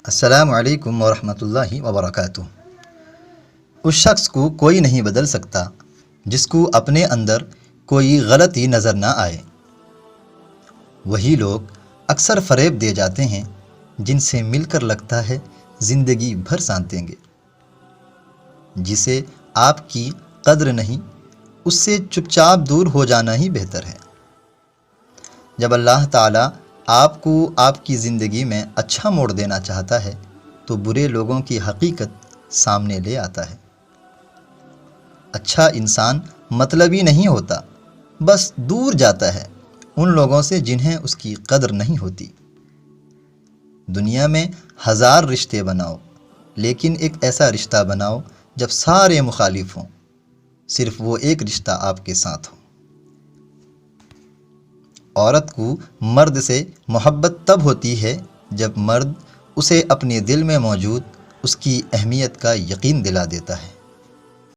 السلام علیکم ورحمۃ اللہ وبرکاتہ۔ اس شخص کو کوئی نہیں بدل سکتا جس کو اپنے اندر کوئی غلطی نظر نہ آئے۔ وہی لوگ اکثر فریب دے جاتے ہیں جن سے مل کر لگتا ہے زندگی بھر ساتھ دیں گے۔ جسے آپ کی قدر نہیں، اس سے چپ چاپ دور ہو جانا ہی بہتر ہے۔ جب اللہ تعالیٰ آپ کو آپ کی زندگی میں اچھا موڑ دینا چاہتا ہے تو برے لوگوں کی حقیقت سامنے لے آتا ہے۔ اچھا انسان مطلبی نہیں ہوتا، بس دور جاتا ہے ان لوگوں سے جنہیں اس کی قدر نہیں ہوتی۔ دنیا میں 1000 رشتے بناؤ، لیکن ایک ایسا رشتہ بناؤ جب سارے مخالف ہوں، صرف وہ ایک رشتہ آپ کے ساتھ ہو۔ عورت کو مرد سے محبت تب ہوتی ہے جب مرد اسے اپنے دل میں موجود اس کی اہمیت کا یقین دلا دیتا ہے۔